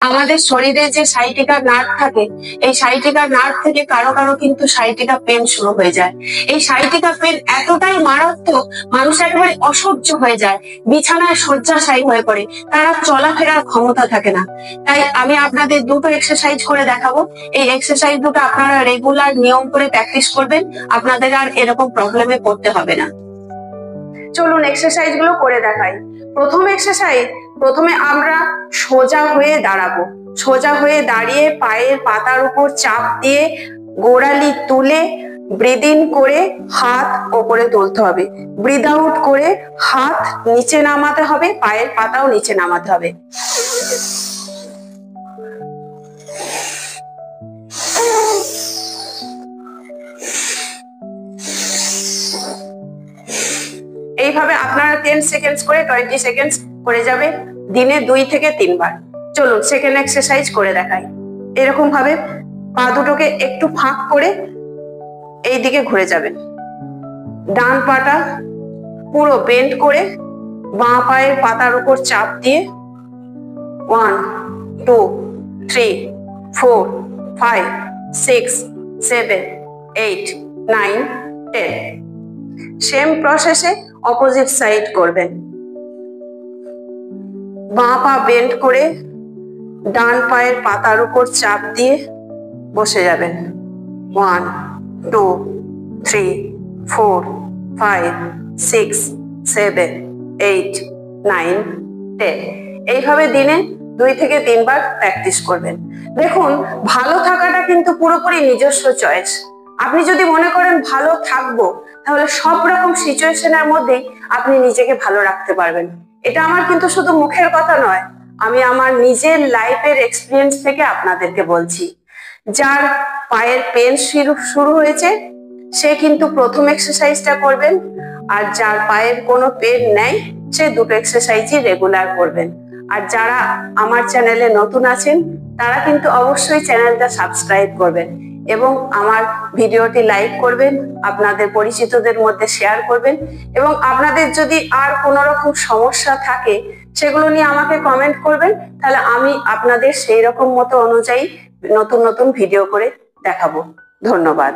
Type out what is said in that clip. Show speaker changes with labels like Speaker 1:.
Speaker 1: আমাদের শরীরে যে সাইটিকা নার্ভ থাকে, এই সাইটিকা নার্ভ থেকে কারো কারো কিন্তু সাইটিকা পেন শুরু হয়ে যায়। এই সাইটিকা পেন এতটাই মারাত্মক, মানুষ একেবারে অসহ্য হয়ে যায়, বিছানায় শয্যাশায়ী হয়ে পড়ে, তারা চলাফেরার ক্ষমতা থাকে না। তাই আমি আপনাদের দুটো এক্সারসাইজ করে দেখাবো। এই এক্সারসাইজ দুটো আপনারা রেগুলার নিয়ম করে প্র্যাকটিস করবেন, আপনাদের আর এরকম প্রবলেমে পড়তে হবে না। চলুন এক্সারসাইজ গুলো করে দেখাই। প্রথম এক্সারসাইজ, প্রথমে আমরা সোজা হয়ে দাঁড়াবো। সোজা হয়ে দাঁড়িয়ে পায়ের পাতার উপর চাপ দিয়ে গোড়ালি তুলে ব্রিদ ইন করে হাত ওপরে তুলতে হবে, ব্রিদ আউট করে হাত নিচে নামাতে হবে, পায়ের পাতাও নিচে নামাতে হবে। এইভাবে আপনারা 10 সেকেন্ডস করে 20 সেকেন্ডস করে যাবে, দিনে 2 থেকে 3 বার। চলুন সেকেন্ড এক্সারসাইজ করে দেখাই। এরকম ভাবে পা দুটোকে একটু ফাঁক করে এই দিকে ঘুরে যাবেন, ডান পাটা পুরো বেন্ড করে বাঁ পায়ের পাতার উপর চাপ দিয়ে 1 2 3 4 5 6 7 8 9 10। সেম প্রসেসে অপোজিট সাইড করবেন। বাঁ পা বেন্ড করে ডান পায়ের পাতার উপর চাপ দিয়ে বসে যাবেন। 1 2 3 4 5 6 7 8 9 10। এইভাবে দিনে 2 থেকে 3 বার প্র্যাকটিস করবেন। দেখুন, ভালো থাকাটা কিন্তু পুরোপুরি নিজস্ব চয়েস। আপনি যদি মনে করেন ভালো থাকবো, তাহলে সব রকম সিচুয়েশনের মধ্যেই আপনি নিজেকে ভালো রাখতে পারবেন। এটা আমার কিন্তু শুধু মুখের কথা নয়, আমি আমার নিজের লাইফের এক্সপিরিয়েন্স থেকে আপনাদেরকে বলছি। যার পায়ের পেন শুরু হয়েছে সে কিন্তু প্রথম এক্সারসাইজটা করবেন, আর যার পায়ের কোনো পেন নেই সে দুটো এক্সারসাইজই রেগুলার করবেন। আর যারা আমার চ্যানেলে নতুন আছেন তারা কিন্তু অবশ্যই চ্যানেলটা সাবস্ক্রাইব করবেন এবং আমার ভিডিওটি লাইক করবেন, আপনাদের পরিচিতদের মধ্যে শেয়ার করবেন, এবং আপনাদের যদি আর কোনো রকম সমস্যা থাকে সেগুলো নিয়ে আমাকে কমেন্ট করবেন, তাহলে আমি আপনাদের সেই রকম মতো অনুযায়ী নতুন নতুন ভিডিও করে দেখাবো। ধন্যবাদ।